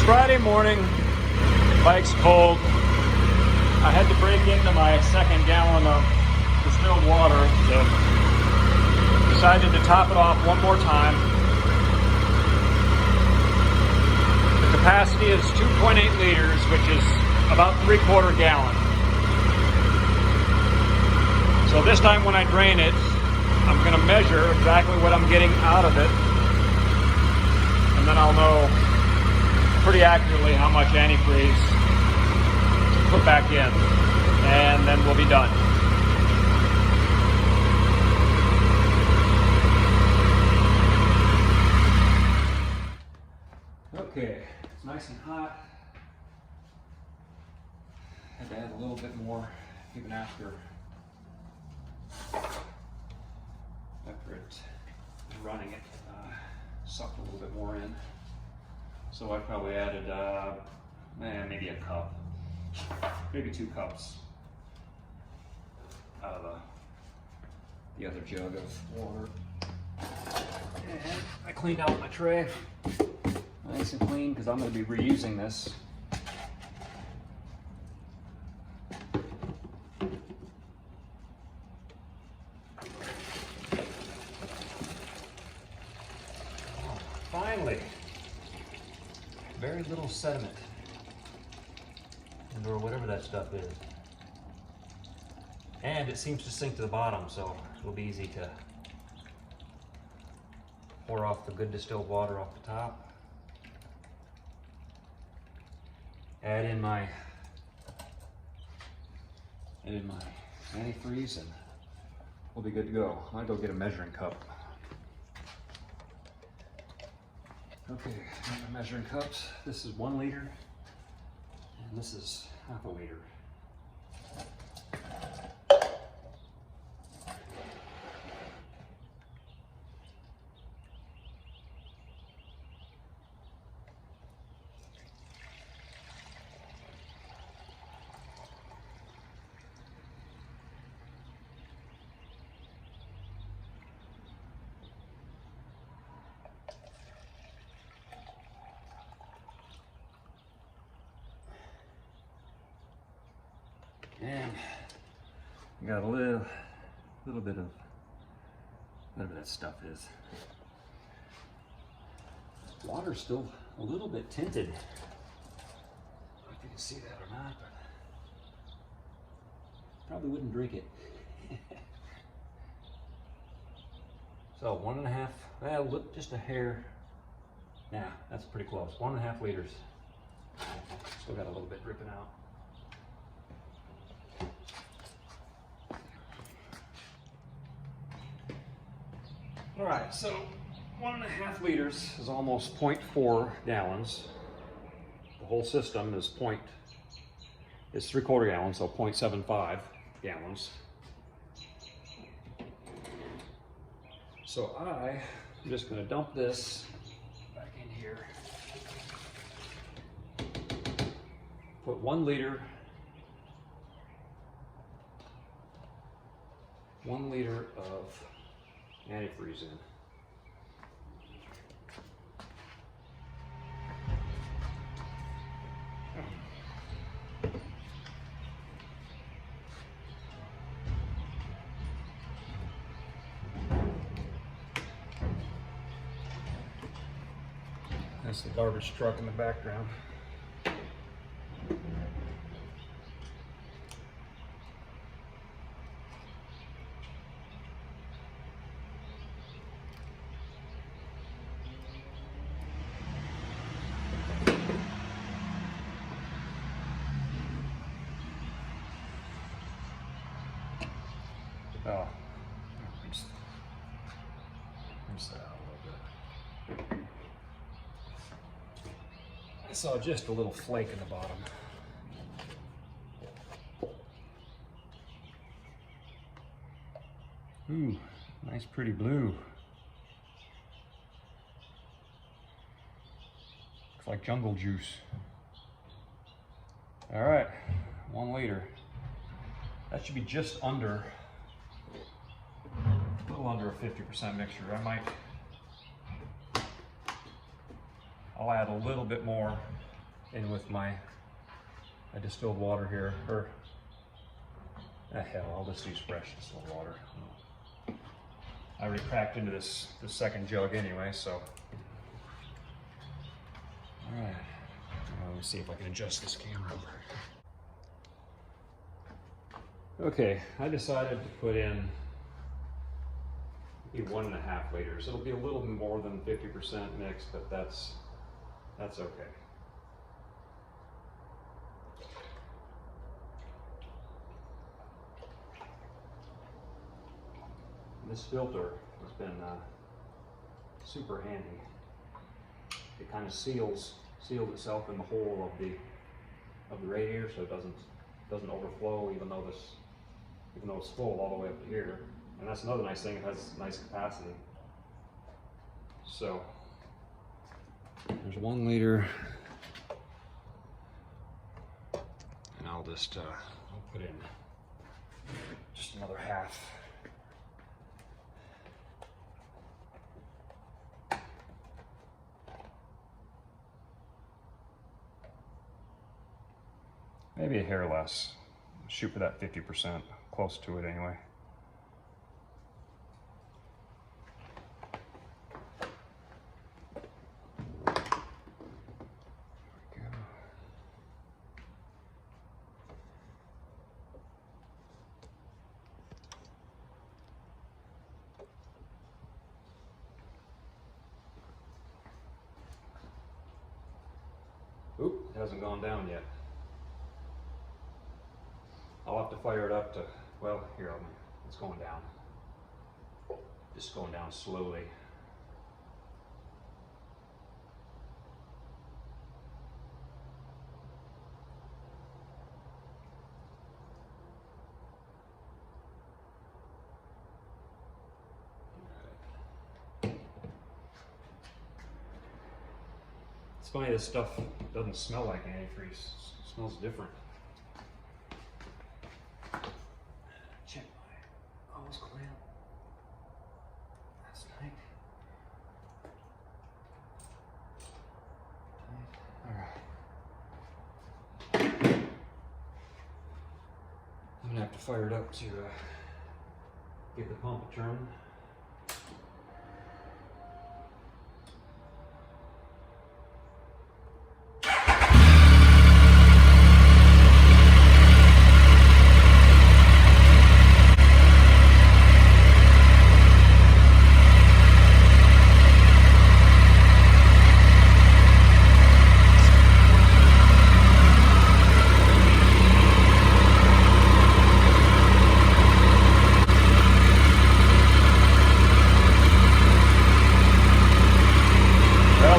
Friday morning, bike's cold. I had to break into my second gallon of distilled water. Decided to top it off one more time. The capacity is 2.8 liters, which is about 3/4 gallon. So this time when I drain it, I'm going to measure exactly what I'm getting out of it, and then I'll know pretty accurately how much antifreeze to put back in, and then we'll be done. Okay, it's nice and hot. Had to add a little bit more even after it running it, sucked a little bit more in. So I probably added maybe a cup, maybe 2 cups out of the other jug of water. And I cleaned out my tray, nice and clean, because I'm going to be reusing this. Finally, very little sediment, or whatever that stuff is. And it seems to sink to the bottom, so it'll be easy to pour off the good distilled water off the top. Add in my antifreeze, and we'll be good to go. I might go get a measuring cup. Okay, my measuring cups. This is 1 liter, and this is ½ liter. And you got a little bit of whatever that stuff is. Water's still a little bit tinted. I don't know if you can see that or not, but probably wouldn't drink it. So 1.5, well, look, just a hair. Nah, that's pretty close. 1.5 liters. Still got a little bit dripping out. All right, so 1.5 liters is almost 0.4 gallons. The whole system is 3/4 gallons, so 0.75 gallons. So I'm just going to dump this back in here. Put 1 liter of antifreeze in. That's the garbage truck in the background. Oh, rinse that out a little bit. I saw just a little flake in the bottom. Ooh, nice pretty blue. Looks like jungle juice. All right, 1 liter. That should be just under, a little under a 50% mixture. I'll add a little bit more in with my distilled water here, or hell, I'll just use fresh distilled water. I already cracked into this second jug anyway, so. All right, let me see if I can adjust this camera. Okay, I decided to put in maybe 1.5 liters. It'll be a little more than 50% mixed, but that's okay. This filter has been super handy. It kind of sealed itself in the hole of the radiator, so it doesn't overflow, even though it's full all the way up to here. And that's another nice thing, it has nice capacity. So there's 1 liter, and I'll just I'll put in just another half. Maybe a hair less. Shoot for that 50%, close to it anyway. There we go. Oop, it hasn't gone down yet. I'll have to fire it up to, well, here, it's going down. Just going down slowly. It's funny, this stuff doesn't smell like antifreeze. It smells different. Check my hose clamp. That's tight. All right. I'm gonna have to fire it up to get the pump turning.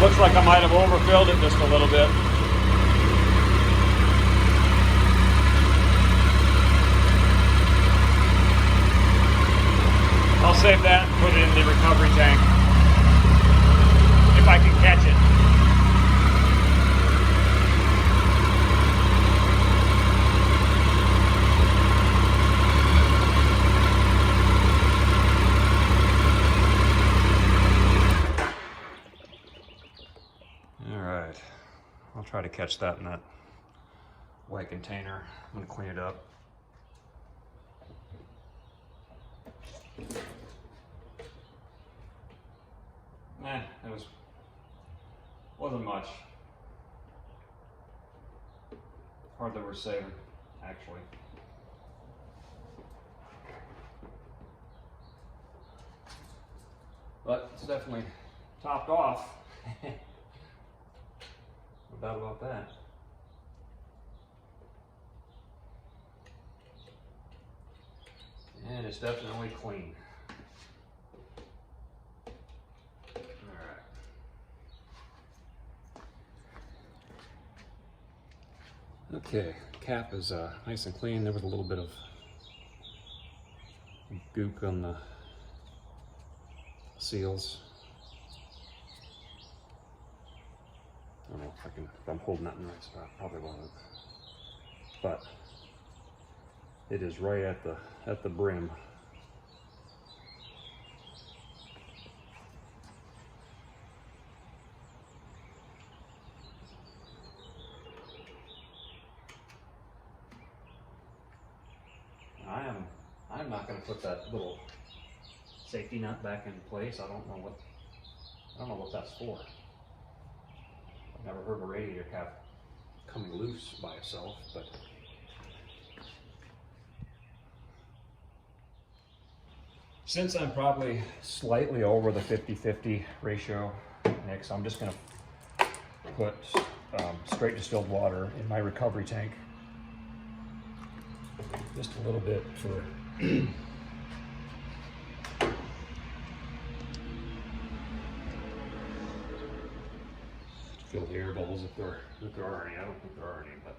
Looks like I might have overfilled it just a little bit. I'll save that and put it in the recovery tank if I can catch it. I'll try to catch that in that white container. I'm going to clean it up. It wasn't much. Hardly worth saving, actually. But it's definitely topped off. No doubt about that. And it's definitely clean. Alright. Okay, cap is nice and clean. There was a little bit of gook on the seals. I don't know if I'm holding that in the right spot, probably won't. But it is right at the brim. I'm not going to put that little safety nut back in place. I don't know what that's for. I've never heard of a radiator cap coming loose by itself, but since I'm probably slightly over the 50-50 ratio, Nick, so I'm just going to put straight distilled water in my recovery tank. Just a little bit for fill the air bubbles if there are any. I don't think there are any, but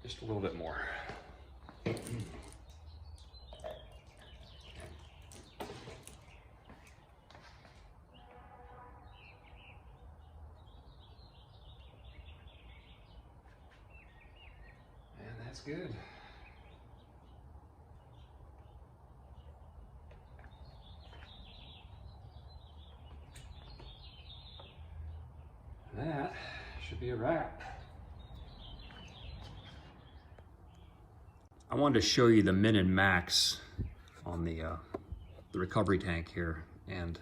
just a little bit more. And that's good. That should be a wrap. I wanted to show you the min and max on the recovery tank here, and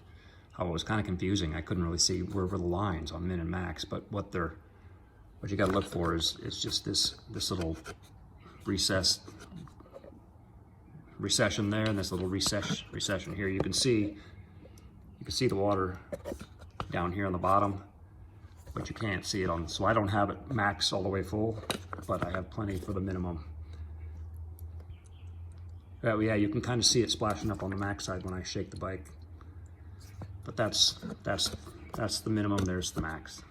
how it was kind of confusing. I couldn't really see where were the lines on min and max, but what you got to look for is just this little recession there, and this little recession here. You can see the water down here on the bottom, but you can't see it on. So I don't have it max all the way full, but I have plenty for the minimum. Yeah, you can kind of see it splashing up on the max side when I shake the bike. But that's the minimum, there's the max.